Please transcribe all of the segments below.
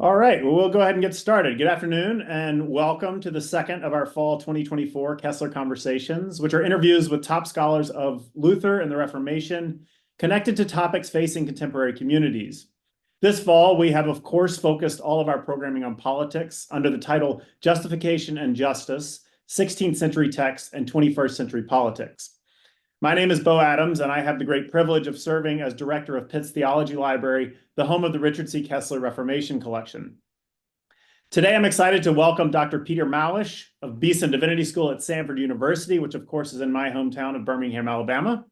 All right, well, we'll go ahead and get started. Good afternoon, and welcome to the second of our fall 2024 Kessler Conversations, which are interviews with top scholars of Luther and the Reformation connected to topics facing contemporary communities. This fall, we have, of course, focused all of our programming on politics under the title Justification and Justice, 16th Century Texts and 21st Century Politics. My name is Bo Adams, and I have the great privilege of serving as director of Pitt's Theology Library, the home of the Richard C. Kessler Reformation Collection. Today, I'm excited to welcome Dr. Piotr Małysz of Beeson Divinity School at Samford University, which of course is in my hometown of Birmingham, Alabama.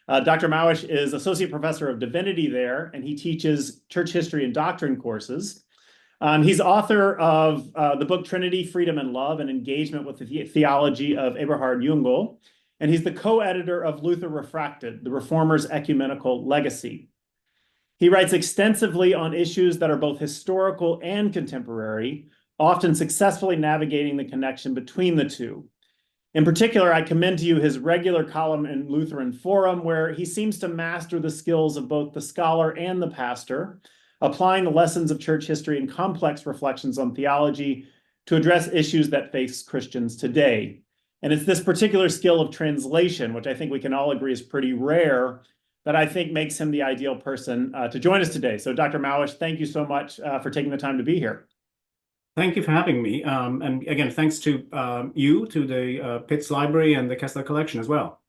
Dr. Małysz is Associate Professor of Divinity there, and he teaches church history and doctrine courses. He's author of the book Trinity, Freedom, and Love, an engagement with the theology of Eberhard Jungel. And he's the co-editor of Luther Refracted, the Reformer's Ecumenical Legacy. He writes extensively on issues that are both historical and contemporary, often successfully navigating the connection between the two. In particular, I commend to you his regular column in Lutheran Forum, where he seems to master the skills of both the scholar and the pastor, applying the lessons of church history and complex reflections on theology to address issues that face Christians today. And it's this particular skill of translation, which I think we can all agree is pretty rare, that I think makes him the ideal person to join us today. So Dr. Małysz, thank you so much for taking the time to be here. Thank you for having me. And again, thanks to you, to the Pitt's Library and the Kessler Collection as well.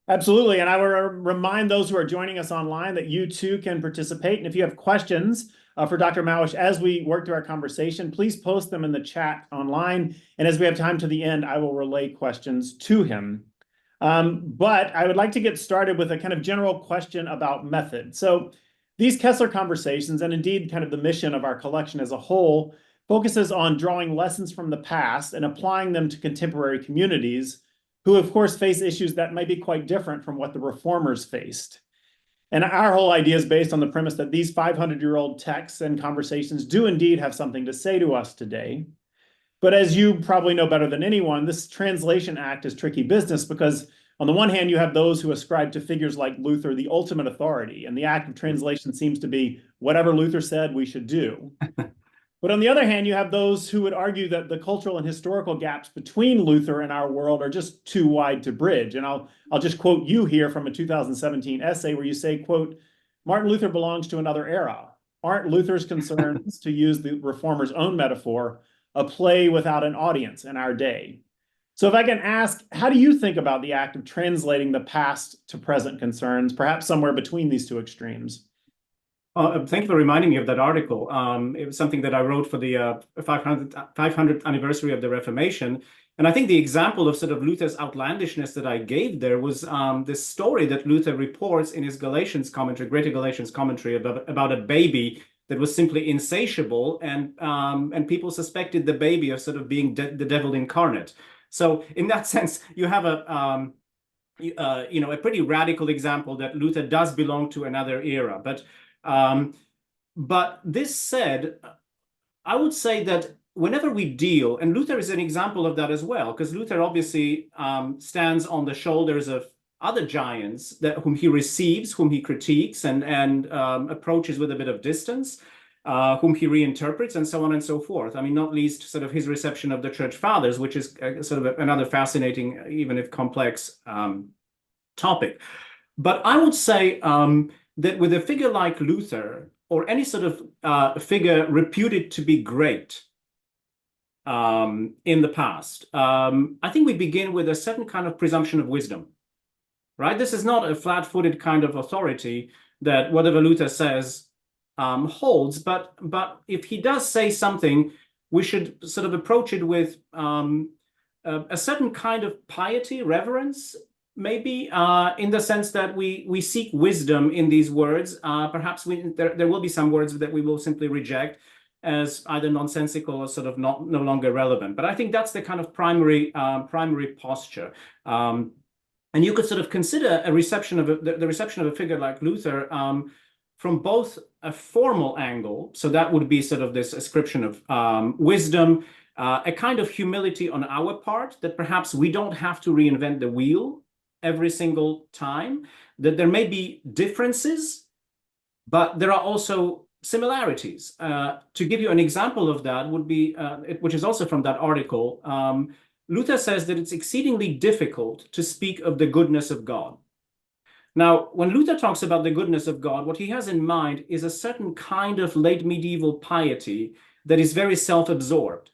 Absolutely. And I will remind those who are joining us online that you too can participate. And if you have questions for Dr. Małysz as we work through our conversation, please post them in the chat online. And as we have time to the end, I will relay questions to him. But I would like to get started with a kind of general question about method. So these Kessler conversations, and indeed kind of the mission of our collection as a whole, focuses on drawing lessons from the past and applying them to contemporary communities who, of course, face issues that might be quite different from what the reformers faced. And our whole idea is based on the premise that these 500-year-old texts and conversations do indeed have something to say to us today. But as you probably know better than anyone, this translation act is tricky business because on the one hand, you have those who ascribe to figures like Luther the ultimate authority, and the act of translation seems to be whatever Luther said we should do. But on the other hand, you have those who would argue that the cultural and historical gaps between Luther and our world are just too wide to bridge. And I'll just quote you here from a 2017 essay where you say, quote, "Martin Luther belongs to another era. Aren't Luther's concerns, to use the reformer's own metaphor, a play without an audience in our day?" So if I can ask, how do you think about the act of translating the past to present concerns, perhaps somewhere between these two extremes? Thank you for reminding me of that article. It was something that I wrote for the 500th anniversary of the Reformation. And I think the example of sort of Luther's outlandishness that I gave there was this story that Luther reports in his Galatians commentary, Greater Galatians commentary, about a baby that was simply insatiable, and people suspected the baby of sort of being the devil incarnate. So in that sense, you have a pretty radical example that Luther does belong to another era. But this said, I would say that whenever we deal, and Luther is an example of that as well, because Luther obviously stands on the shoulders of other giants whom he receives, whom he critiques, and approaches with a bit of distance, whom he reinterprets, and so on and so forth. I mean, not least sort of his reception of the Church Fathers, which is sort of another fascinating, even if complex, topic. But I would say that with a figure like Luther, or any sort of figure reputed to be great in the past, I think we begin with a certain kind of presumption of wisdom, right? This is not a flat-footed kind of authority that whatever Luther says holds, but if he does say something, we should sort of approach it with a certain kind of piety, reverence, maybe, in the sense that we seek wisdom in these words. Perhaps there will be some words that we will simply reject as either nonsensical or sort of no longer relevant. But I think that's the kind of primary posture. And you could sort of consider the reception of a figure like Luther from both a formal angle, so that would be sort of this ascription of wisdom, a kind of humility on our part, that perhaps we don't have to reinvent the wheel every single time, that there may be differences, but there are also similarities. To give you an example of that would be, which is also from that article, Luther says that it's exceedingly difficult to speak of the goodness of God. Now, when Luther talks about the goodness of God, what he has in mind is a certain kind of late medieval piety that is very self-absorbed.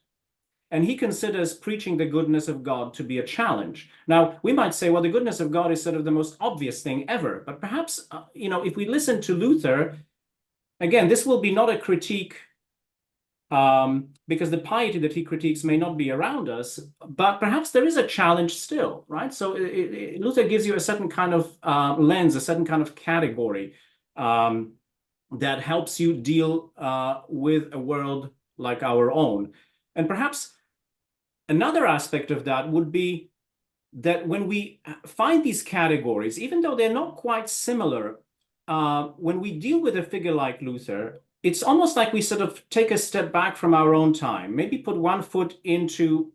And he considers preaching the goodness of God to be a challenge. Now, we might say, well, the goodness of God is sort of the most obvious thing ever. But perhaps, if we listen to Luther, again, this will be not a critique because the piety that he critiques may not be around us, but perhaps there is a challenge still, right? So Luther gives you a certain kind of lens, a certain kind of category that helps you deal with a world like our own. And perhaps another aspect of that would be that when we find these categories, even though they're not quite similar, when we deal with a figure like Luther, it's almost like we sort of take a step back from our own time, maybe put one foot into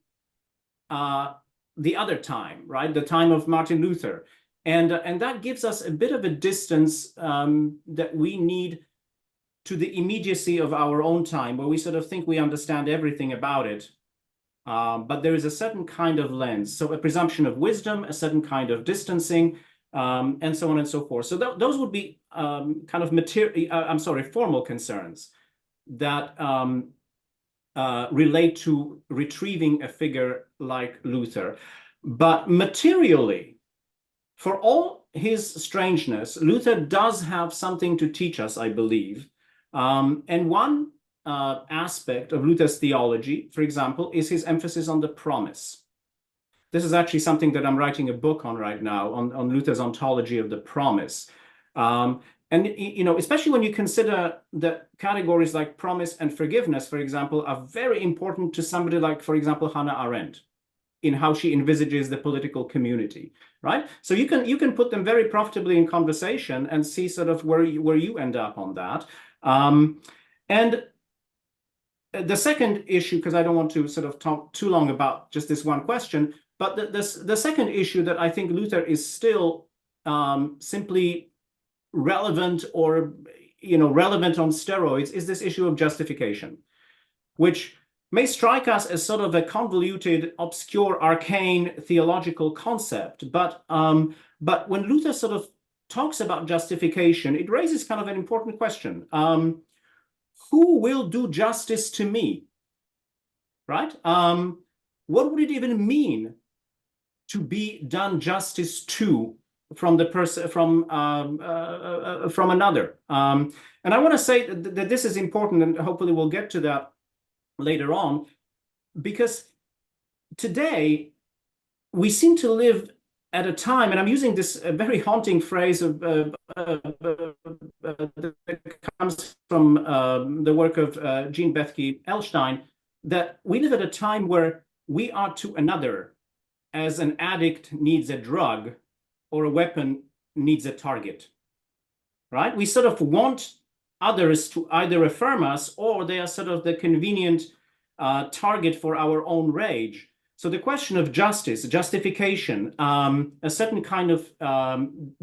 the other time, right? The time of Martin Luther. And that gives us a bit of a distance that we need to the immediacy of our own time, where we sort of think we understand everything about it. But there is a certain kind of lens. So a presumption of wisdom, a certain kind of distancing, and so on and so forth. So those would be kind of formal concerns that relate to retrieving a figure like Luther. But materially, for all his strangeness, Luther does have something to teach us, I believe. And one aspect of Luther's theology, for example, is his emphasis on the promise. This is actually something that I'm writing a book on right now, on Luther's ontology of the promise. And, especially when you consider that categories like promise and forgiveness, for example, are very important to somebody like, for example, Hannah Arendt, in how she envisages the political community, right? So you can put them very profitably in conversation and see sort of where you end up on that. And the second issue, because I don't want to sort of talk too long about just this one question, but the second issue that I think Luther is still simply relevant or, relevant on steroids is this issue of justification, which may strike us as sort of a convoluted, obscure, arcane theological concept. But when Luther sort of talks about justification, it raises kind of an important question. Who will do justice to me? Right? What would it even mean to be done justice to from the person from another? And I want to say that this is important, and hopefully we'll get to that later on, because today we seem to live at a time, and I'm using this very haunting phrase that comes from the work of Jean Bethke Elstein, that we live at a time where we are to another as an addict needs a drug or a weapon needs a target, right? We sort of want others to either affirm us, or they are sort of the convenient target for our own rage. So the question of justice, justification, a certain kind of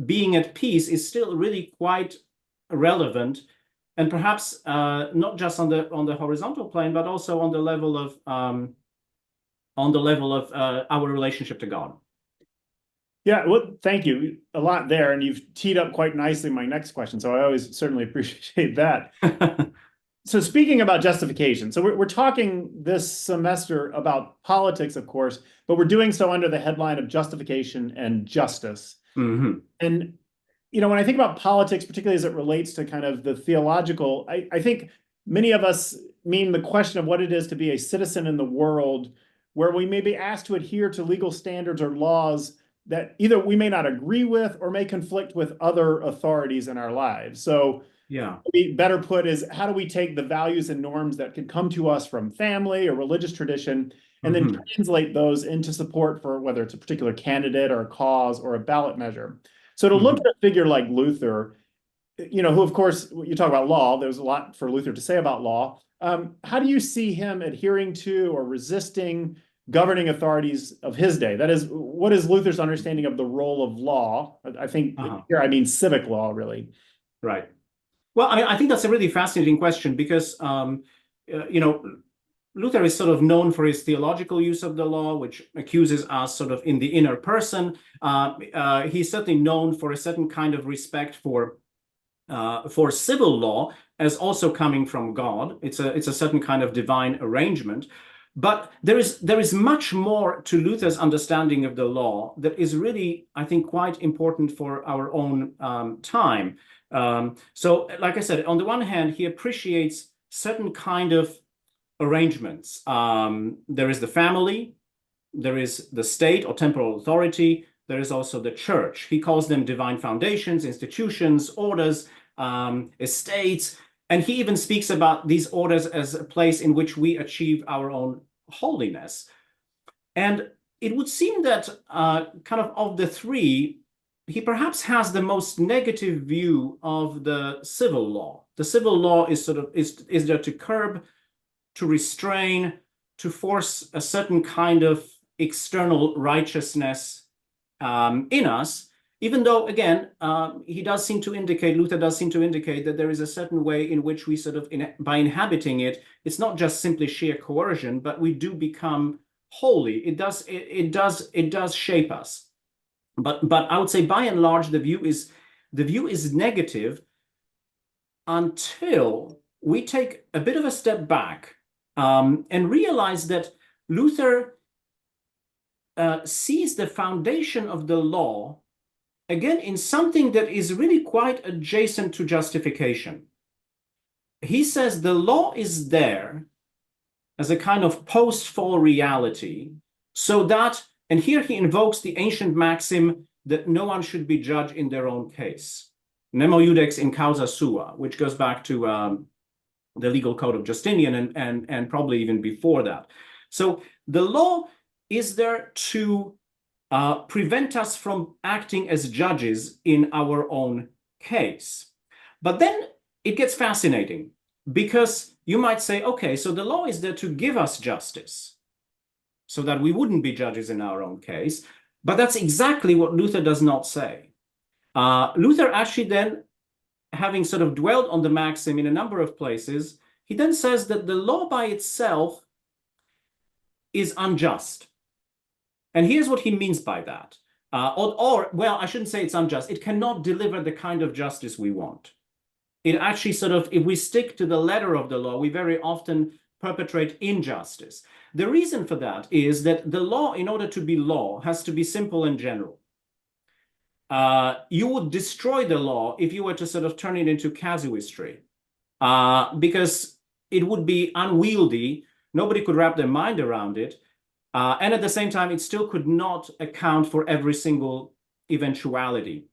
being at peace is still really quite relevant, and perhaps not just on the horizontal plane, but also on the level of our relationship to God. Yeah, well, thank you. A lot there, and you've teed up quite nicely my next question, so I always certainly appreciate that. So speaking about justification, so we're talking this semester about politics, of course, but we're doing so under the headline of justification and justice. Mm-hmm. And, when I think about politics, particularly as it relates to kind of the theological, I think many of us mean the question of what it is to be a citizen in the world, where we may be asked to adhere to legal standards or laws that either we may not agree with or may conflict with other authorities in our lives. So yeah, better put is, how do we take the values and norms that can come to us from family or religious tradition and then translate those into support for whether it's a particular candidate or a cause or a ballot measure? So to look at a figure like Luther, who, of course, you talk about law, there's a lot for Luther to say about law. How do you see him adhering to or resisting governing authorities of his day? That is, what is Luther's understanding of the role of law? I think here I mean civic law, really. Right. Well, I mean, I think that's a really fascinating question because, you know, Luther is sort of known for his theological use of the law, which accuses us sort of in the inner person. He's certainly known for a certain kind of respect for civil law as also coming from God. It's a certain kind of divine arrangement. But there is much more to Luther's understanding of the law that is really, I think, quite important for our own time. So, like I said, on the one hand, he appreciates certain kind of arrangements. There is the family, there is the state or temporal authority, there is also the church. He calls them divine foundations, institutions, orders, estates, and he even speaks about these orders as a place in which we achieve our own holiness. And it would seem that kind of the three, he perhaps has the most negative view of the civil law. The civil law is sort of is there to curb, to restrain, to force a certain kind of external righteousness in us, even though, again, Luther does seem to indicate that there is a certain way in which we sort of, by inhabiting it, it's not just simply sheer coercion, but we do become holy. It does shape us. But I would say, by and large, the view is negative until we take a bit of a step back and realize that Luther sees the foundation of the law, again, in something that is really quite adjacent to justification. He says the law is there as a kind of post-fall reality, so that, and here he invokes the ancient maxim that no one should be judged in their own case. Nemo iudex in causa sua, which goes back to the legal code of Justinian and probably even before that. So the law is there to prevent us from acting as judges in our own case. But then it gets fascinating, because you might say, okay, so the law is there to give us justice so that we wouldn't be judges in our own case. But that's exactly what Luther does not say. Luther actually then, having sort of dwelled on the maxim in a number of places, he then says that the law by itself is unjust. And here's what he means by that. Well, I shouldn't say it's unjust. It cannot deliver the kind of justice we want. It actually sort of, if we stick to the letter of the law, we very often perpetrate injustice. The reason for that is that the law, in order to be law, has to be simple and general. You would destroy the law if you were to sort of turn it into casuistry, because it would be unwieldy. Nobody could wrap their mind around it. And at the same time, it still could not account for every single eventuality.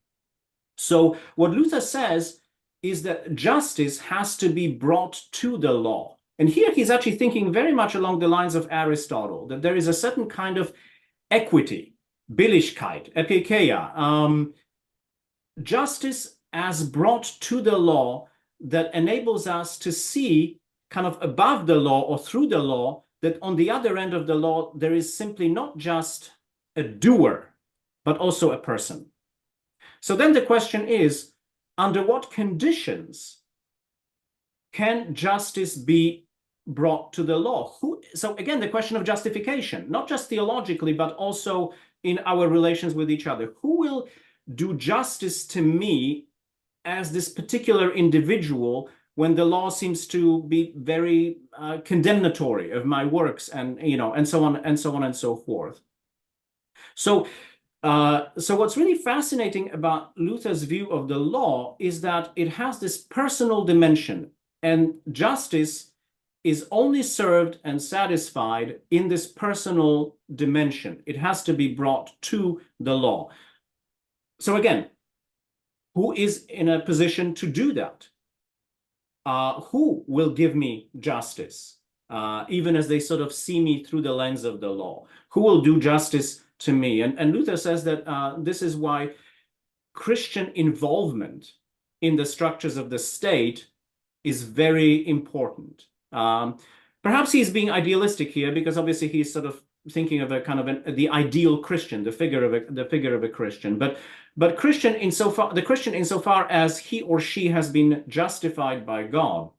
So what Luther says is that justice has to be brought to the law. And here he's actually thinking very much along the lines of Aristotle, that there is a certain kind of equity, Billigkeit, epikeia, justice as brought to the law that enables us to see kind of above the law or through the law that on the other end of the law, there is simply not just a doer, but also a person. So then the question is, under what conditions can justice be brought to the law? So again, the question of justification, not just theologically, but also in our relations with each other. Who will do justice to me as this particular individual when the law seems to be very condemnatory of my works, and and so on and so on and so forth? So what's really fascinating about Luther's view of the law is that it has this personal dimension, and justice is only served and satisfied in this personal dimension. It has to be brought to the law. So again, who is in a position to do that? Who will give me justice, even as they sort of see me through the lens of the law? Who will do justice to me? And Luther says that this is why Christian involvement in the structures of the state is very important. Perhaps he's being idealistic here, because obviously he's sort of thinking of a kind of the ideal Christian, the figure of a Christian, but Christian insofar as he or she has been justified by God,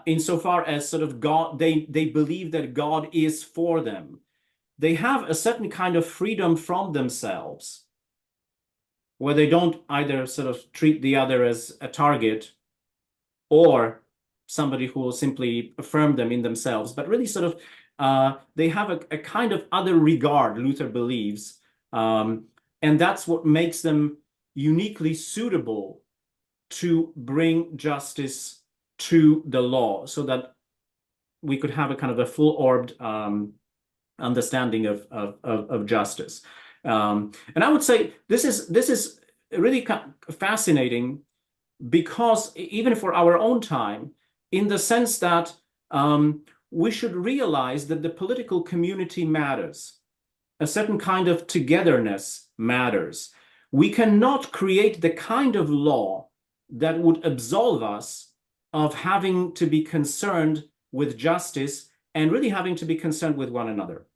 insofar as sort of God, they believe that God is for them. They have a certain kind of freedom from themselves, where they don't either sort of treat the other as a target or somebody who will simply affirm them in themselves, but really sort of they have a kind of other regard, Luther believes, and that's what makes them uniquely suitable to bring justice to the law, so that we could have a kind of a full-orbed understanding of justice. And I would say this is really fascinating, because even for our own time, in the sense that we should realize that the political community matters. A certain kind of togetherness matters. We cannot create the kind of law that would absolve us of having to be concerned with justice and really having to be concerned with one another.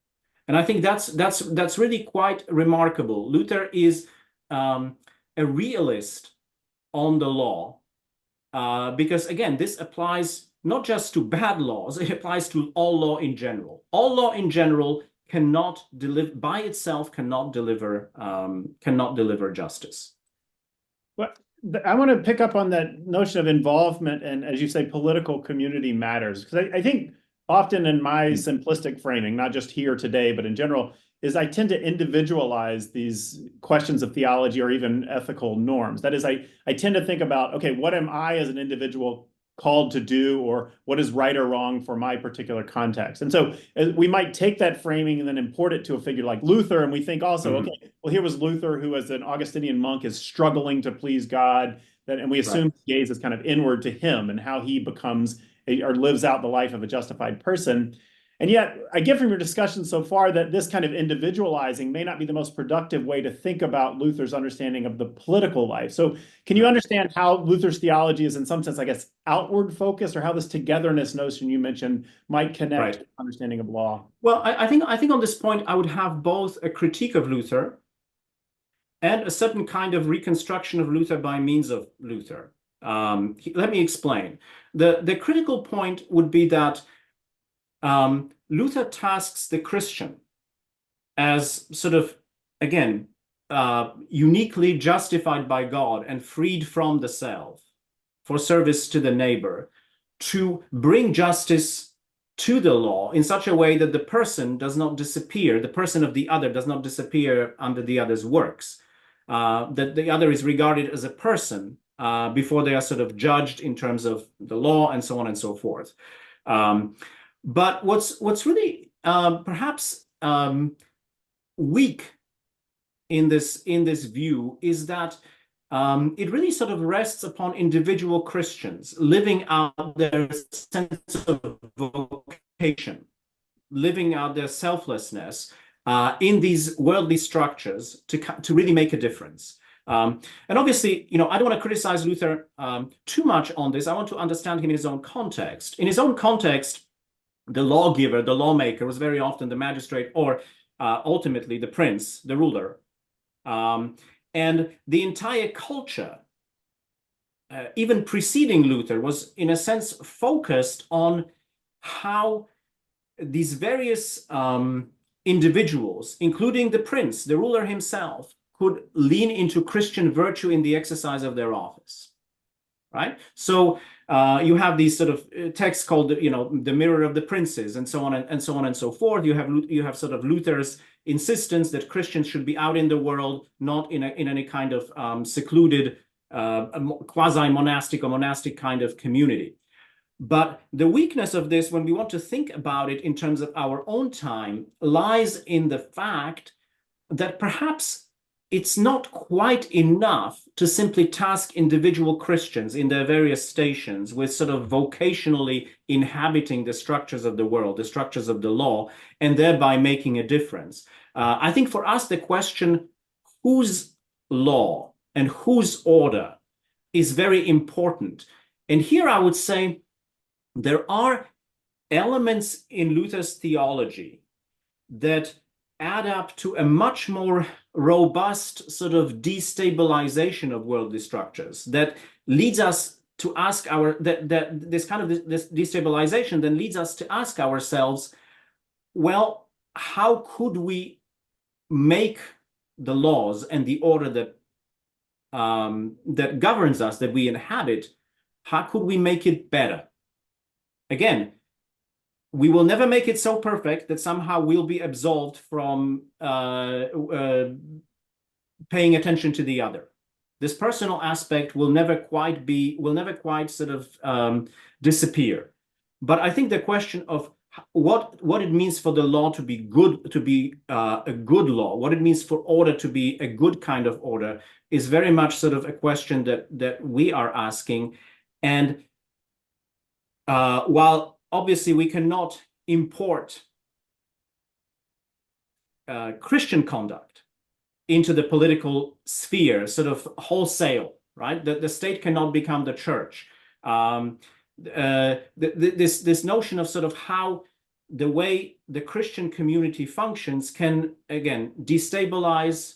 And I think that's really quite remarkable. Luther is a realist on the law, because again, this applies not just to bad laws, it applies to all law in general. All law in general cannot deliver by itself, cannot deliver justice. Well, I want to pick up on that notion of involvement and, as you say, political community matters, because I think often in my simplistic framing, not just here today, but in general, is I tend to individualize these questions of theology or even ethical norms. That is, I tend to think about, okay, what am I as an individual called to do, or what is right or wrong for my particular context? And so we might take that framing and then import it to a figure like Luther, and we think also, okay, well, here was Luther, who as an Augustinian monk is struggling to please God, and we assume gaze is kind of inward to him and how he becomes or lives out the life of a justified person. And yet, I get from your discussion so far that this kind of individualizing may not be the most productive way to think about Luther's understanding of the political life. So can you understand how Luther's theology is in some sense, I guess, outward focused, or how this togetherness notion you mentioned might connect to understanding of law? Well, I think on this point, I would have both a critique of Luther and a certain kind of reconstruction of Luther by means of Luther. Let me explain. The critical point would be that Luther tasks the Christian as sort of, again, uniquely justified by God and freed from the self for service to the neighbor, to bring justice to the law in such a way that the person does not disappear, the person of the other does not disappear under the other's works, that the other is regarded as a person before they are sort of judged in terms of the law and so on and so forth. But what's really perhaps weak in this view is that it really sort of rests upon individual Christians living out their sense of vocation, living out their selflessness in these worldly structures to really make a difference. And obviously, I don't want to criticize Luther too much on this. I want to understand him in his own context. In his own context, the lawgiver, the lawmaker, was very often the magistrate, or ultimately the prince, the ruler. And the entire culture, even preceding Luther, was in a sense focused on how these various individuals, including the prince, the ruler himself, could lean into Christian virtue in the exercise of their office, right? So you have these sort of texts called, the Mirror of the Princes, and so on and so on and so forth. You have sort of Luther's insistence that Christians should be out in the world, not in any kind of secluded quasi-monastic or monastic kind of community. But the weakness of this, when we want to think about it in terms of our own time, lies in the fact that perhaps it's not quite enough to simply task individual Christians in their various stations with sort of vocationally inhabiting the structures of the world, the structures of the law, and thereby making a difference. I think for us, the question, whose law and whose order, is very important. And here I would say there are elements in Luther's theology that add up to a much more robust sort of destabilization of worldly structures that leads us to ask this destabilization then leads us to ask ourselves, well, how could we make the laws and the order that governs us, that we inhabit, how could we make it better? Again, we will never make it so perfect that somehow we'll be absolved from paying attention to the other. This personal aspect will never quite sort of disappear. But I think the question of what it means for the law to be good, to be a good law, what it means for order to be a good kind of order, is very much sort of a question that we are asking. And while obviously we cannot import Christian conduct into the political sphere sort of wholesale, right? The state cannot become the church. This notion of sort of how the way the Christian community functions can, again, destabilize,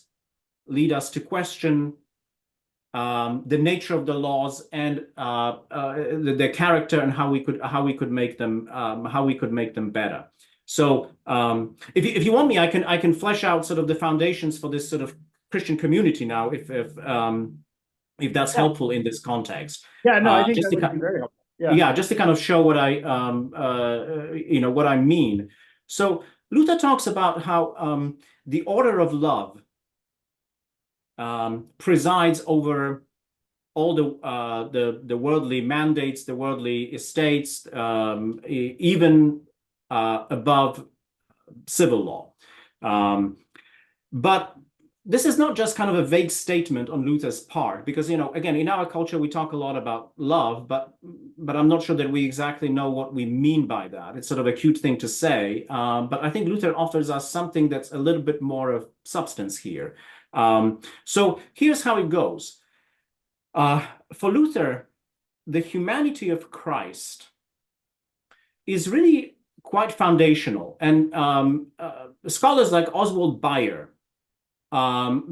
lead us to question the nature of the laws and the character and how we could make them better. So if you want me, I can flesh out sort of the foundations for this sort of Christian community now, if that's helpful in this context. Yeah, no, I think that would be very helpful. Yeah, just to kind of show what what I mean. So Luther talks about how the order of love presides over all the worldly mandates, the worldly estates, even above civil law. But this is not just kind of a vague statement on Luther's part, because, again, in our culture, we talk a lot about love, but I'm not sure that we exactly know what we mean by that. It's sort of a cute thing to say, but I think Luther offers us something that's a little bit more of substance here. So here's how it goes. For Luther, the humanity of Christ is really quite foundational. And scholars like Oswald Bayer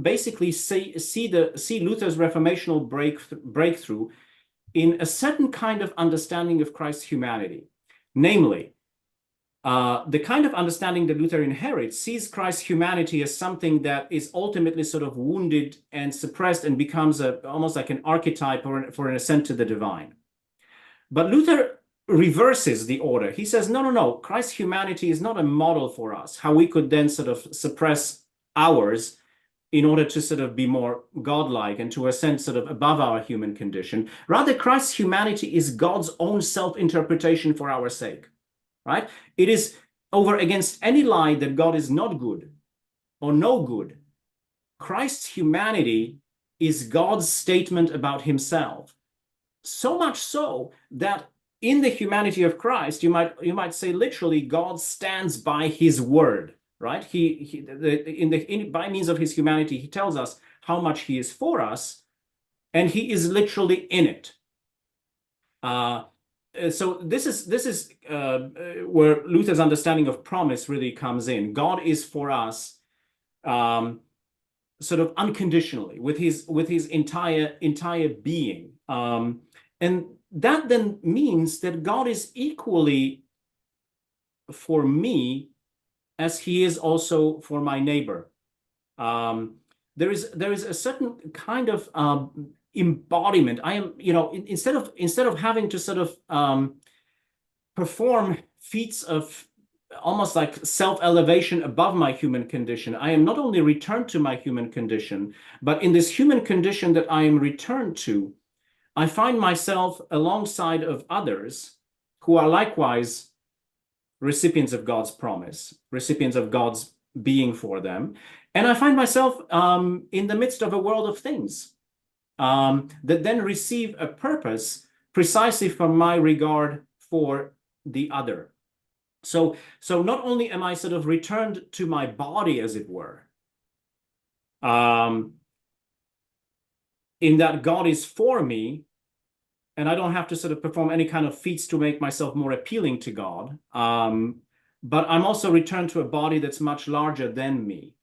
basically see Luther's reformational breakthrough in a certain kind of understanding of Christ's humanity. Namely, the kind of understanding that Luther inherits sees Christ's humanity as something that is ultimately sort of wounded and suppressed and becomes almost like an archetype for an ascent to the divine. But Luther reverses the order. He says, no, Christ's humanity is not a model for us, how we could then sort of suppress ours in order to sort of be more godlike and to ascend sort of above our human condition. Rather, Christ's humanity is God's own self-interpretation for our sake, right? It is over against any lie that God is not good or no good. Christ's humanity is God's statement about himself. So much so that in the humanity of Christ, you might say literally, God stands by his word. Right? By means of his humanity, he tells us how much he is for us, and he is literally in it. So this is where Luther's understanding of promise really comes in. God is for us, sort of unconditionally, with his entire being, and that then means that God is equally for me as he is also for my neighbor. There is a certain kind of embodiment. I am, instead of having to sort of perform feats of almost like self-elevation above my human condition, I am not only returned to my human condition, but in this human condition that I am returned to, I find myself alongside of others who are likewise recipients of God's promise, recipients of God's being for them. And I find myself in the midst of a world of things that then receive a purpose precisely from my regard for the other. So not only am I sort of returned to my body, as it were, in that God is for me, and I don't have to sort of perform any kind of feats to make myself more appealing to God. But I'm also returned to a body that's much larger than me,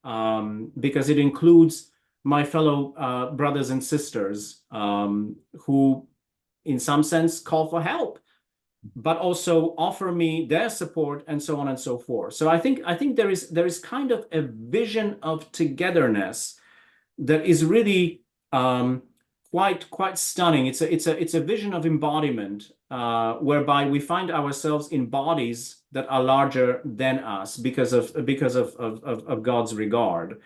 because it includes my fellow brothers and sisters, who, in some sense, call for help, but also offer me their support, and so on and so forth. So I think there is kind of a vision of togetherness that is really quite stunning. It's a vision of embodiment, whereby we find ourselves in bodies that are larger than us because of God's regard.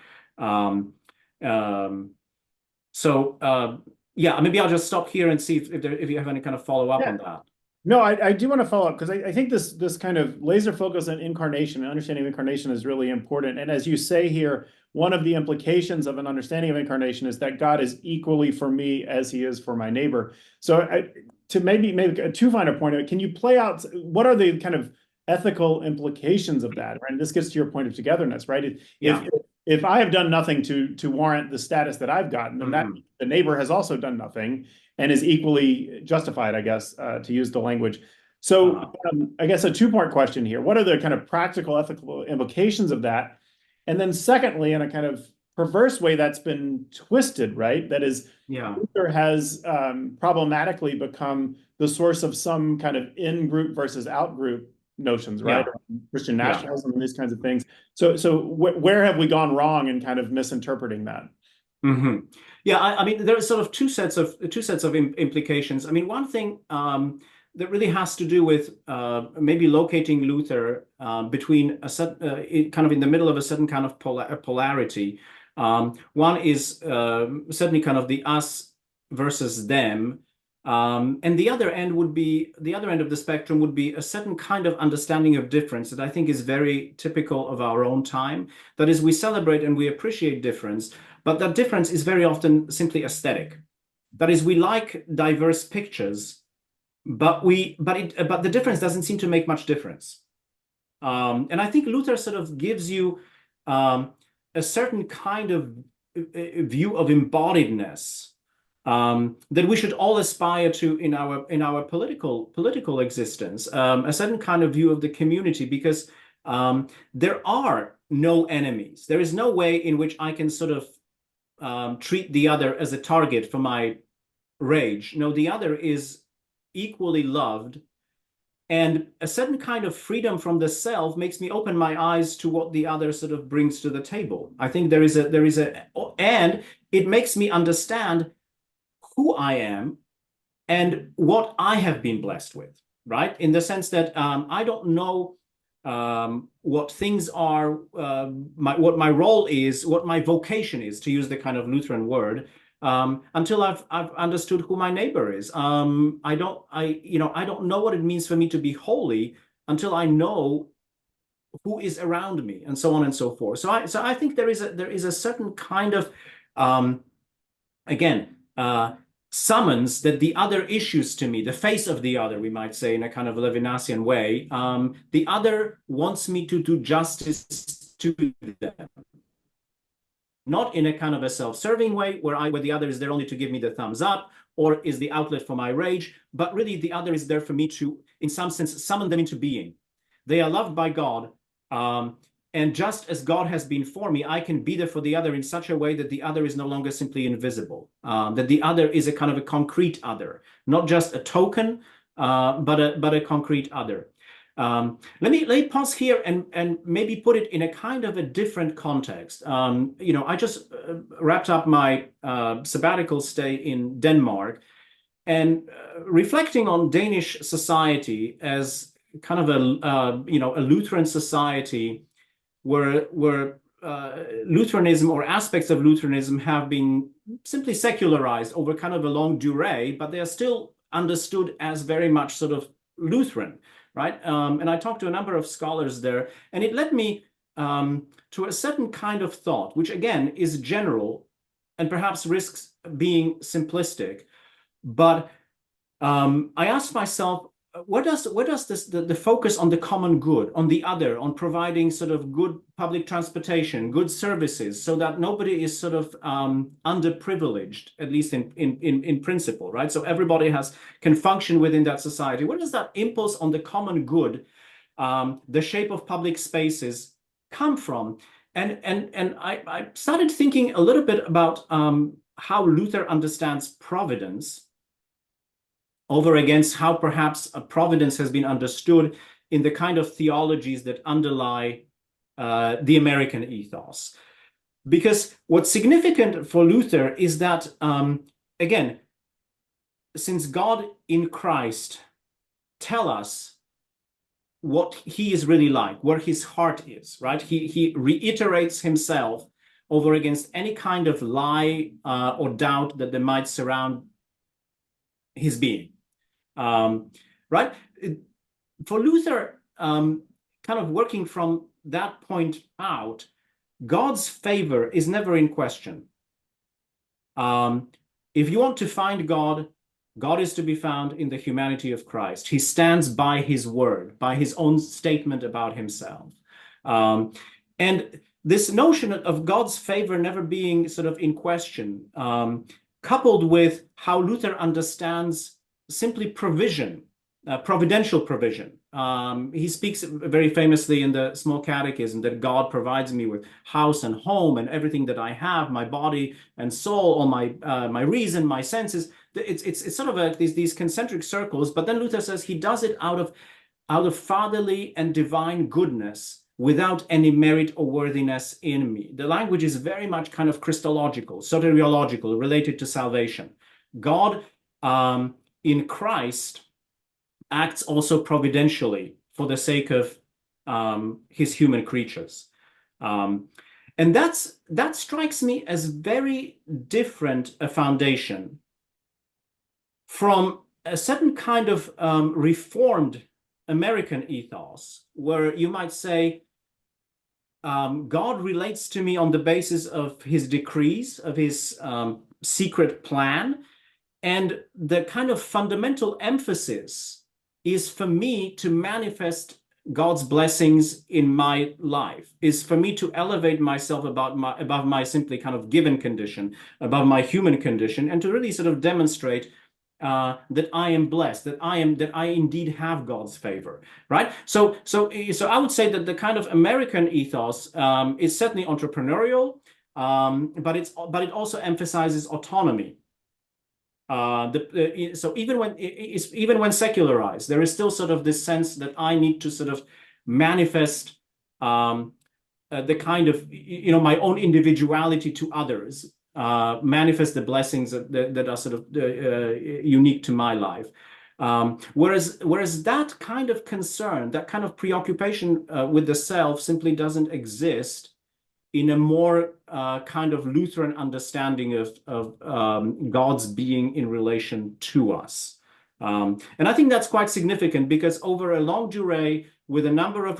Yeah, maybe I'll just stop here and see if you have any kind of follow up on that. No, I do want to follow up, because I think this kind of laser focus on incarnation and understanding of incarnation is really important. And as you say here, one of the implications of an understanding of incarnation is that God is equally for me as he is for my neighbor. So to maybe a too fine a point, can you play out what are the kind of ethical implications of that? Right? And this gets to your point of togetherness, right? If I have done nothing to warrant the status that I've gotten, then that the neighbor has also done nothing and is equally justified, I guess, to use the language. So I guess a two-part question here. What are the kind of practical, ethical implications of that? And then secondly, in a kind of perverse way that's been twisted, right? That is, Luther has problematically become the source of some kind of in-group versus out-group notions, right? Christian nationalism and these kinds of things. So where have we gone wrong in kind of misinterpreting that? Yeah, I mean, there are sort of two sets of implications. I mean, one thing that really has to do with maybe locating Luther between a kind of in the middle of a certain kind of polarity. One is certainly kind of the us versus them. And the other end of the spectrum would be a certain kind of understanding of difference that I think is very typical of our own time. That is, we celebrate and we appreciate difference, but that difference is very often simply aesthetic. That is, we like diverse pictures, but the difference doesn't seem to make much difference. And I think Luther sort of gives you a certain kind of view of embodiedness that we should all aspire to in our political existence, a certain kind of view of the community, because there are no enemies. There is no way in which I can sort of treat the other as a target for my rage. No, the other is equally loved, and a certain kind of freedom from the self makes me open my eyes to what the other sort of brings to the table. I think and it makes me understand who I am and what I have been blessed with, right? In the sense that I don't know what things are, what my role is, what my vocation is, to use the kind of Lutheran word, until I've understood who my neighbor is. I don't know what it means for me to be holy until I know who is around me, and so on and so forth. So I think there is a certain kind of summons that the other issues to me, the face of the other, we might say, in a kind of Levinasian way. The other wants me to do justice to them. Not in a kind of a self-serving way where the other is there only to give me the thumbs up or is the outlet for my rage, but really the other is there for me to, in some sense, summon them into being. They are loved by God, and just as God has been for me, I can be there for the other in such a way that the other is no longer simply invisible, that the other is a kind of a concrete other, not just a token, but a concrete other. Let me pause here and maybe put it in a kind of a different context. I just wrapped up my sabbatical stay in Denmark, and reflecting on Danish society as kind of a Lutheran society where Lutheranism or aspects of Lutheranism have been simply secularized over kind of a long durée, but they are still understood as very much sort of Lutheran. Right. And I talked to a number of scholars there, and it led me to a certain kind of thought, which again is general and perhaps risks being simplistic. But I asked myself, the focus on the common good, on the other, on providing sort of good public transportation, good services, so that nobody is sort of underprivileged, at least in principle, right? So everybody can function within that society. Where does that impulse on the common good, the shape of public spaces, come from? And I started thinking a little bit about how Luther understands providence over against how perhaps a providence has been understood in the kind of theologies that underlie the American ethos. Because what's significant for Luther is that, again, since God in Christ tell us what he is really like, where his heart is, right? He reiterates himself over against any kind of lie or doubt that they might surround his being. Right? For Luther, kind of working from that point out, God's favor is never in question. If you want to find God, God is to be found in the humanity of Christ. He stands by his word, by his own statement about himself. And this notion of God's favor never being sort of in question, coupled with how Luther understands simply provision, providential provision. He speaks very famously in the Small Catechism that God provides me with house and home and everything that I have, my body and soul, all my reason, my senses. It's sort of these concentric circles. But then Luther says he does it out of fatherly and divine goodness, without any merit or worthiness in me. The language is very much kind of Christological, soteriological, related to salvation. God in Christ acts also providentially for the sake of his human creatures. And that strikes me as very different a foundation from a certain kind of reformed American ethos, where you might say, God relates to me on the basis of his decrees, of his secret plan, and the kind of fundamental emphasis is for me to manifest God's blessings in my life, is for me to elevate myself above my simply kind of given condition, above my human condition, and to really sort of demonstrate that I am blessed, that I indeed have God's favor, right? So I would say that the kind of American ethos is certainly entrepreneurial, but it also emphasizes autonomy. So even when secularized, there is still sort of this sense that I need to sort of manifest the kind of my own individuality to others. Manifest the blessings that are sort of unique to my life. Whereas that kind of concern, that kind of preoccupation with the self simply doesn't exist in a more kind of Lutheran understanding of God's being in relation to us. And I think that's quite significant, because over a long durée, with a number of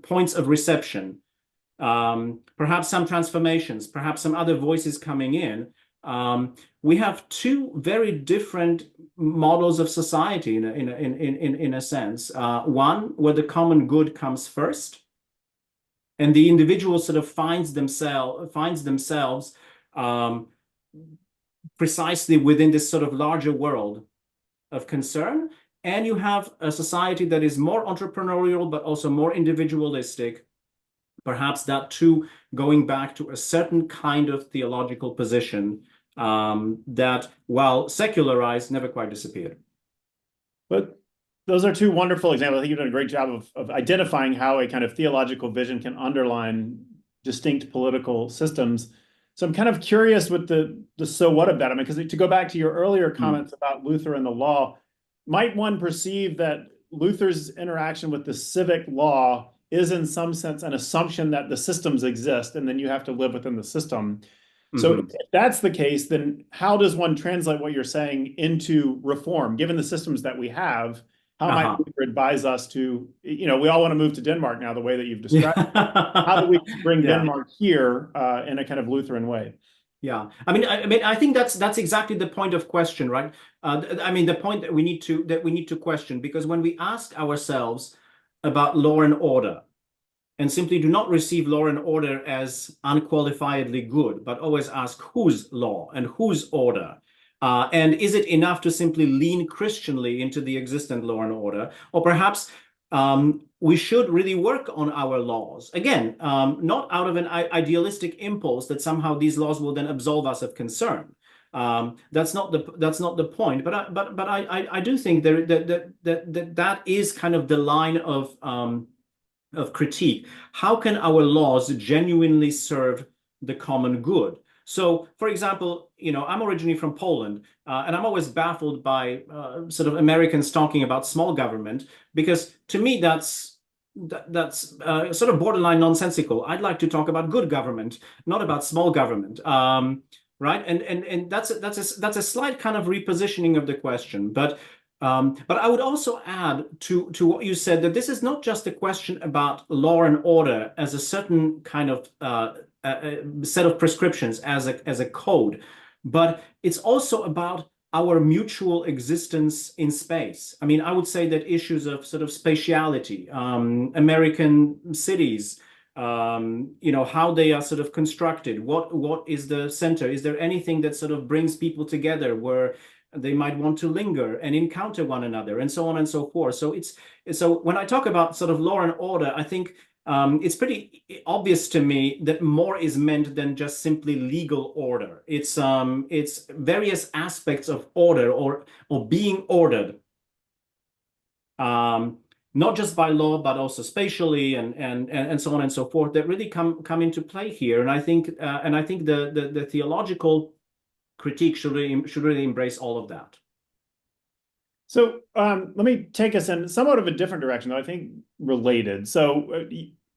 points of reception, perhaps some transformations, perhaps some other voices coming in, we have two very different models of society in a sense. One where the common good comes first, and the individual sort of finds themselves precisely within this sort of larger world of concern. And you have a society that is more entrepreneurial, but also more individualistic. Perhaps that too going back to a certain kind of theological position that, while secularized, never quite disappeared. But those are two wonderful examples. I think you've done a great job of identifying how a kind of theological vision can underline distinct political systems. So I'm kind of curious with the so what of that. I mean, because to go back to your earlier comments about Luther and the law, might one perceive that Luther's interaction with the civic law is in some sense an assumption that the systems exist and then you have to live within the system? So if that's the case, then how does one translate what you're saying into reform, given the systems that we have? How might Luther advise us to, we all want to move to Denmark now, the way that you've described. How do we bring Denmark here in a kind of Lutheran way? Yeah, I think that's exactly the point of question, right? The point that we need to question, because when we ask ourselves about law and order, and simply do not receive law and order as unqualifiedly good, but always ask whose law and whose order, and is it enough to simply lean Christianly into the existent law and order, or perhaps we should really work on our laws. Again, not out of an idealistic impulse that somehow these laws will then absolve us of concern. That's not the point. But I do think that is kind of the line of critique. How can our laws genuinely serve the common good? So, for example, I'm originally from Poland, and I'm always baffled by sort of Americans talking about small government, because to me that's sort of borderline nonsensical. I'd like to talk about good government, not about small government, right? And that's a slight kind of repositioning of the question, but I would also add to what you said, that this is not just a question about law and order as a certain kind of set of prescriptions, as a code, but it's also about our mutual existence in space. I mean, I would say that issues of sort of spatiality, American cities, how they are sort of constructed, what is the center? Is there anything that sort of brings people together where they might want to linger and encounter one another, and so on and so forth? So when I talk about sort of law and order, I think it's pretty obvious to me that more is meant than just simply legal order. It's various aspects of order, or being ordered, not just by law, but also spatially, and so on and so forth, that really come into play here. And I think the theological critique should really embrace all of that. So let me take us in somewhat of a different direction, though I think related. So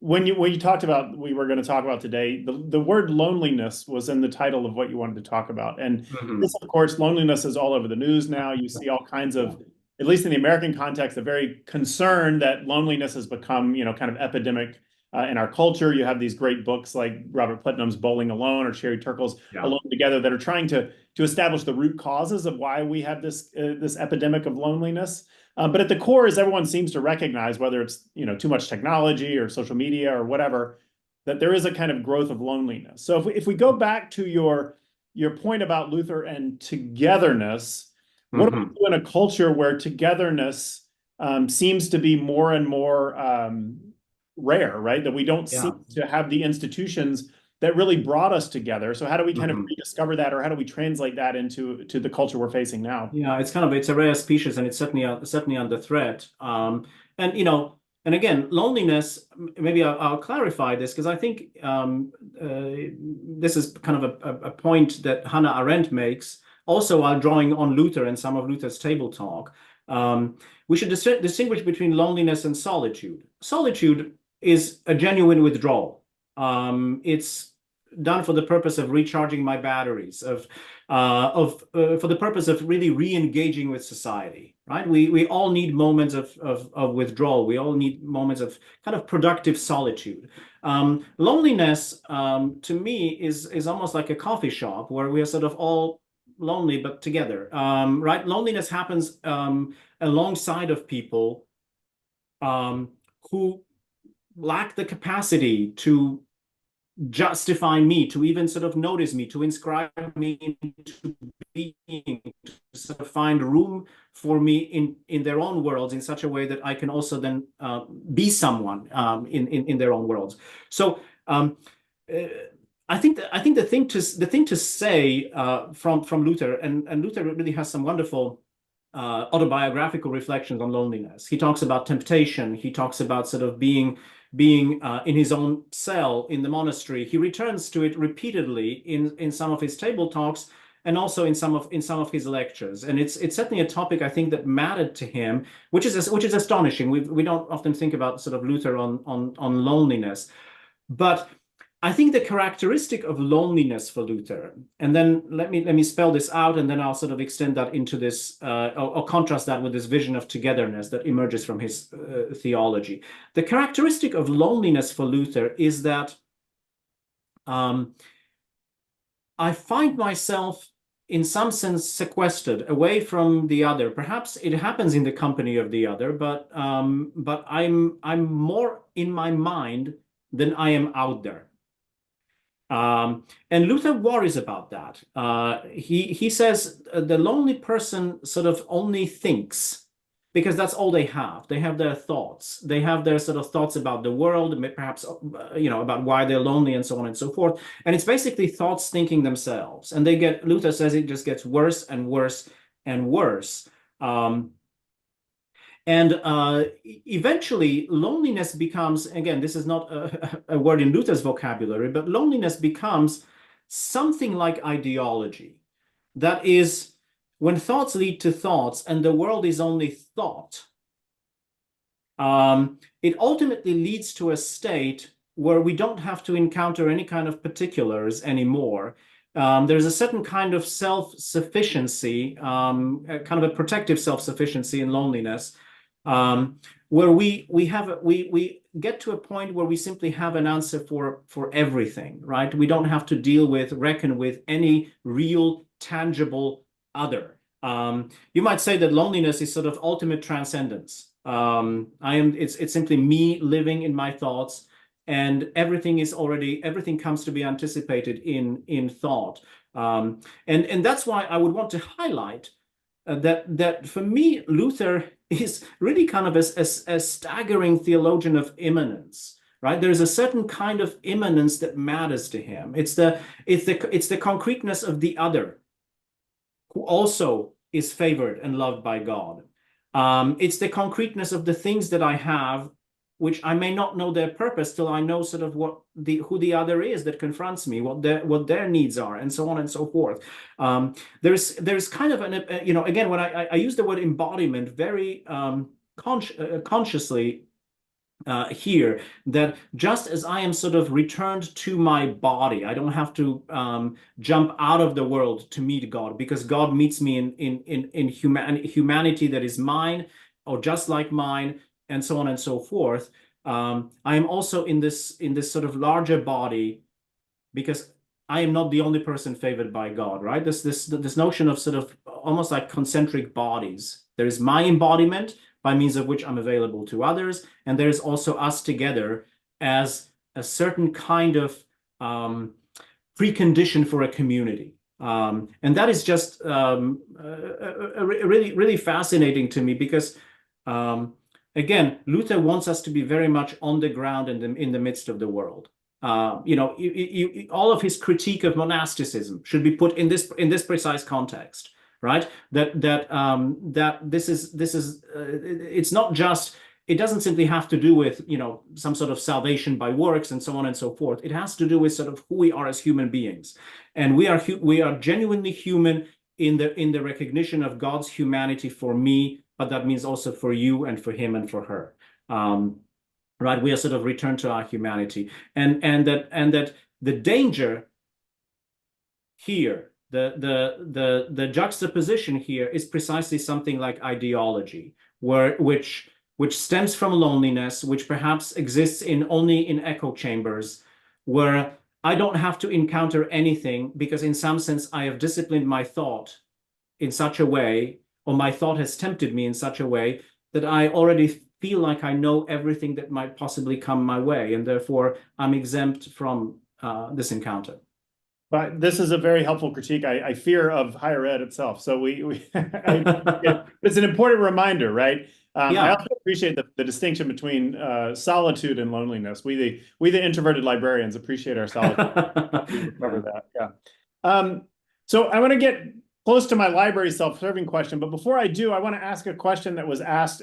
when you talked about, we were going to talk about today, the word loneliness was in the title of what you wanted to talk about. And this, of course, loneliness is all over the news now. You see all kinds of, at least in the American context, a very concern that loneliness has become, kind of epidemic in our culture. You have these great books like Robert Putnam's Bowling Alone or Sherry Turkle's Alone Together that are trying to establish the root causes of why we have this epidemic of loneliness. But at the core, as everyone seems to recognize, whether it's too much technology or social media or whatever, that there is a kind of growth of loneliness. So if we go back to your point about Luther and togetherness, what do we do in a culture where togetherness seems to be more and more rare, right? That we don't seem to have the institutions that really brought us together. So how do we kind of rediscover that, or how do we translate that into the culture we're facing now? Yeah, it's a rare species, and it's certainly under threat. And again, loneliness. Maybe I'll clarify this, because I think this is kind of a point that Hannah Arendt makes, also while drawing on Luther and some of Luther's table talk. We should distinguish between loneliness and solitude. Solitude is a genuine withdrawal. It's done for the purpose of recharging my batteries, for the purpose of really re-engaging with society, right? We all need moments of withdrawal. We all need moments of kind of productive solitude. Loneliness, to me, is almost like a coffee shop where we are sort of all lonely but together, right? Loneliness happens alongside of people who lack the capacity to justify me, to even sort of notice me, to inscribe me into being, to sort of find room for me in their own worlds in such a way that I can also then be someone in their own worlds. So I think the thing to say from Luther, and Luther really has some wonderful autobiographical reflections on loneliness. He talks about temptation. He talks about sort of being in his own cell in the monastery. He returns to it repeatedly in some of his table talks, and also in some of his lectures. And it's certainly a topic, I think, that mattered to him, which is astonishing. We don't often think about sort of Luther on loneliness, but I think the characteristic of loneliness for Luther, and then let me spell this out, and then I'll sort of extend that into this, or contrast that with this vision of togetherness that emerges from his theology. The characteristic of loneliness for Luther is that I find myself in some sense sequestered away from the other. Perhaps it happens in the company of the other, but I'm more in my mind than I am out there. And Luther worries about that. He says the lonely person sort of only thinks because that's all they have. They have their thoughts. They have their sort of thoughts about the world, perhaps about why they're lonely and so on and so forth. And it's basically thoughts thinking themselves. And Luther says it just gets worse and worse and worse. Eventually, loneliness becomes, again, this is not a word in Luther's vocabulary, but loneliness becomes something like ideology. That is, when thoughts lead to thoughts and the world is only thought, it ultimately leads to a state where we don't have to encounter any kind of particulars anymore. There's a certain kind of self-sufficiency, kind of a protective self-sufficiency in loneliness, where we get to a point where we simply have an answer for everything, right? We don't have to reckon with any real, tangible other. You might say that loneliness is sort of ultimate transcendence. It's simply me living in my thoughts, and everything comes to be anticipated in thought. And that's why I would want to highlight that for me, Luther is really kind of a staggering theologian of immanence, right? There's a certain kind of immanence that matters to him. It's the concreteness of the other, who also is favored and loved by God. It's the concreteness of the things that I have, which I may not know their purpose till I know sort of who the other is that confronts me, what their needs are, and so on and so forth. There's kind of again, when I use the word embodiment very consciously here, that just as I am sort of returned to my body, I don't have to jump out of the world to meet God, because God meets me in humanity that is mine or just like mine, and so on and so forth. I am also in this sort of larger body, because I am not the only person favored by God, right? This notion of sort of almost like concentric bodies. There is my embodiment, by means of which I'm available to others, and there's also us together as a certain kind of precondition for a community. And that is just really, really fascinating to me, because again, Luther wants us to be very much on the ground in the midst of the world. All of his critique of monasticism should be put in this precise context, right? That this is it's not just, it doesn't simply have to do with some sort of salvation by works and so on and so forth. It has to do with sort of who we are as human beings, and we are genuinely human in the recognition of God's humanity for me, but that means also for you and for him and for her. Right? We are sort of returned to our humanity, and that the danger here, the juxtaposition here, is precisely something like ideology, which stems from loneliness, which perhaps exists only in echo chambers, where I don't have to encounter anything, because in some sense I have disciplined my thought in such a way, or my thought has tempted me in such a way, that I already feel like I know everything that might possibly come my way, and therefore I'm exempt from this encounter. But this is a very helpful critique. I fear of higher ed itself. So it's an important reminder, right? Yeah. I also appreciate the distinction between solitude and loneliness. We the introverted librarians appreciate our solitude. We cover that. Yeah. So I want to get close to my library self-serving question, but before I do, I want to ask a question that was asked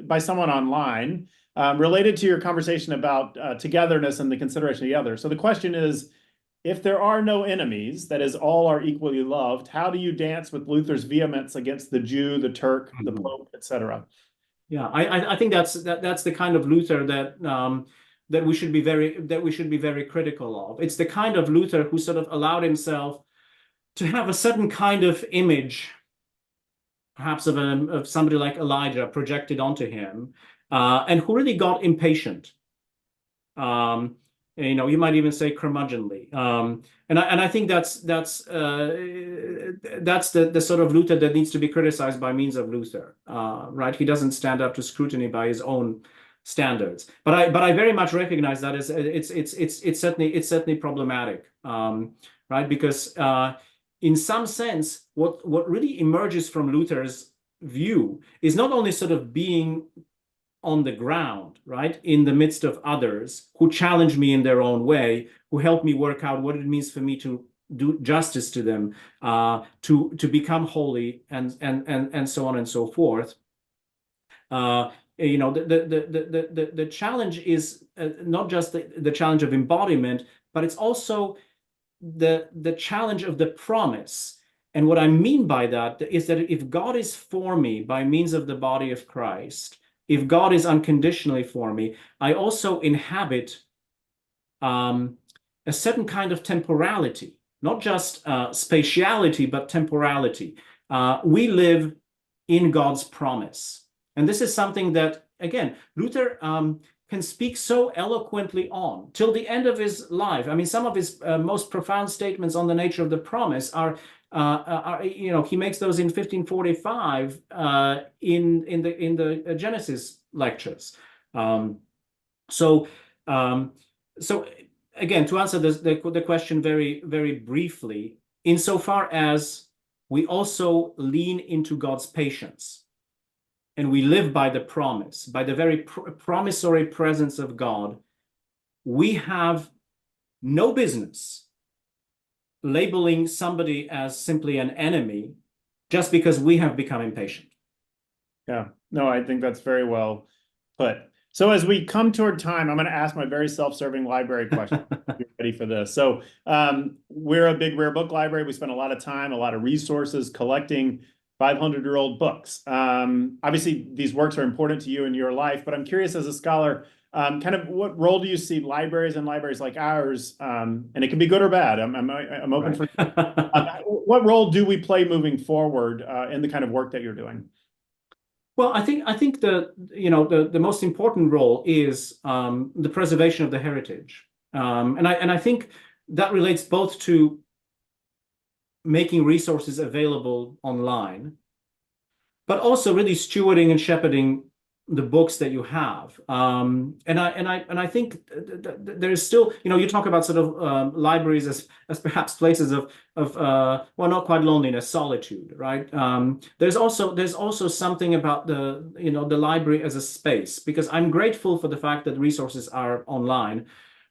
by someone online related to your conversation about togetherness and the consideration of the other. So the question is, if there are no enemies, that is, all are equally loved, how do you dance with Luther's vehemence against the Jew, the Turk, the Pope, etc.? Yeah, I think that's the kind of Luther that we should be very critical of. It's the kind of Luther who sort of allowed himself to have a certain kind of image, perhaps of somebody like Elijah projected onto him, and who really got impatient. you might even say curmudgeonly. And I think that's the sort of Luther that needs to be criticized by means of Luther, right? He doesn't stand up to scrutiny by his own standards. But I very much recognize that it's certainly problematic, right? Because in some sense, what really emerges from Luther's view is not only sort of being on the ground, right, in the midst of others who challenge me in their own way, who help me work out what it means for me to do justice to them, to become holy, and so on and so forth. The challenge is not just the challenge of embodiment, but it's also the challenge of the promise. And what I mean by that is that if God is for me by means of the body of Christ, if God is unconditionally for me, I also inhabit a certain kind of temporality, not just spatiality, but temporality. We live in God's promise. And this is something that, again, Luther can speak so eloquently on till the end of his life. I mean, some of his most profound statements on the nature of the promise are he makes those in 1545 in the Genesis lectures. So again, to answer the question very, very briefly, insofar as we also lean into God's patience, and we live by the promise, by the very promissory presence of God, we have no business labeling somebody as simply an enemy just because we have become impatient. Yeah, no, I think that's very well put. So as we come toward time, I'm going to ask my very self-serving library question. You're ready for this. So we're a big rare book library. We spend a lot of time, a lot of resources collecting 500-year-old books. Obviously, these works are important to you in your life, but I'm curious as a scholar, kind of what role do you see libraries and libraries like ours, and it can be good or bad. I'm open for what role do we play moving forward in the kind of work that you're doing? Well, I think the most important role is the preservation of the heritage, and I think that relates both to making resources available online, but also really stewarding and shepherding the books that you have. And I think there's still, you talk about sort of libraries as perhaps places of well, not quite loneliness, solitude, right? There's also something about the library as a space, because I'm grateful for the fact that resources are online,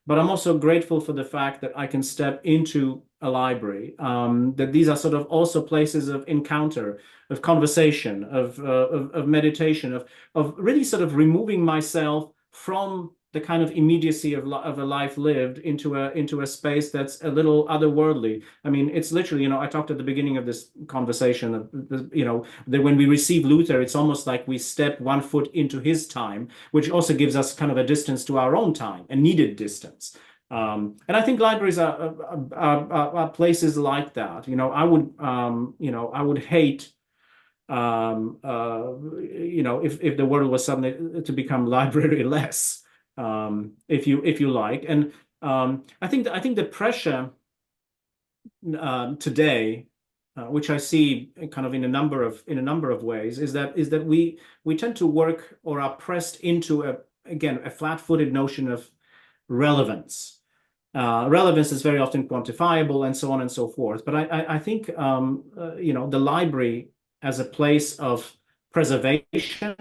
but I'm also grateful for the fact that I can step into a library, that these are sort of also places of encounter, of conversation, of meditation, of really sort of removing myself from the kind of immediacy of a life lived into a space that's a little otherworldly. I mean, it's literally, I talked at the beginning of this conversation, that when we receive Luther, it's almost like we step one foot into his time, which also gives us kind of a distance to our own time, a needed distance. And I think libraries are places like that. I would hate, if the world was suddenly to become library-less, if you like. And I think the pressure today, which I see kind of in a number of ways, is that we tend to work or are pressed into a flat-footed notion of relevance. Relevance is very often quantifiable and so on and so forth. But I think the library as a place of preservation,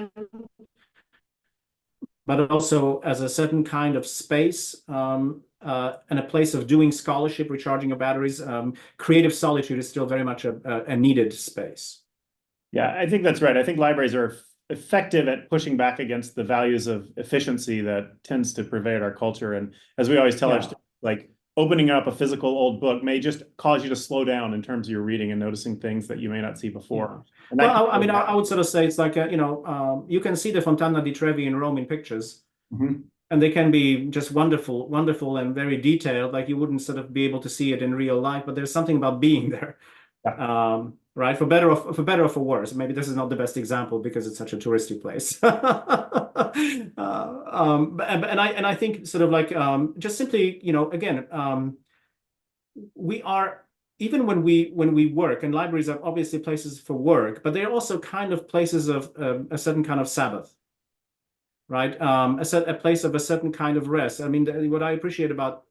but also as a certain kind of space and a place of doing scholarship, recharging your batteries. Creative solitude is still very much a needed space. Yeah, I think that's right. I think libraries are effective at pushing back against the values of efficiency that tends to pervade our culture. And as we always tell our students, like opening up a physical old book may just cause you to slow down in terms of your reading and noticing things that you may not see before. Yeah. Well, I would sort of say it's like, you can see the Fontana di Trevi in Rome in pictures, and they can be just wonderful and very detailed. Like you wouldn't sort of be able to see it in real life, but there's something about being there. right? For better or for worse. Maybe this is not the best example because it's such a touristy place. And I think sort of like just simply, again, we are even when we work, and libraries are obviously places for work, but they're also kind of places of a certain kind of Sabbath, right? A place of a certain kind of rest. I mean, what I appreciate about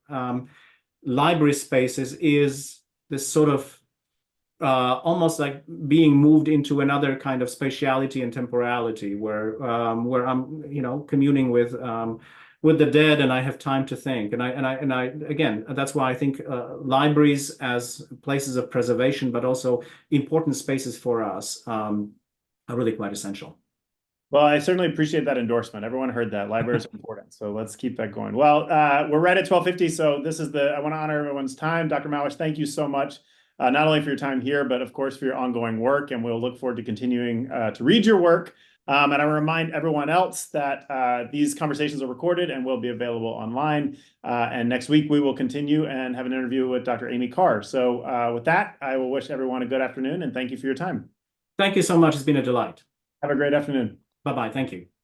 library spaces is this sort of almost like being moved into another kind of spatiality and temporality where I'm communing with the dead, and I have time to think. And I again, that's why I think libraries as places of preservation, but also important spaces for us, are really quite essential. Well, I certainly appreciate that endorsement. Everyone heard that. Libraries are important. So let's keep that going. Well, we're right at 12:50. So I want to honor everyone's time. Dr. Małysz, thank you so much, not only for your time here, but of course for your ongoing work. And we'll look forward to continuing to read your work. And I remind everyone else that these conversations are recorded and will be available online. And next week we will continue and have an interview with Dr. Amy Carr. So with that, I will wish everyone a good afternoon and thank you for your time. Thank you so much. It's been a delight. Have a great afternoon. Bye-bye. Thank you.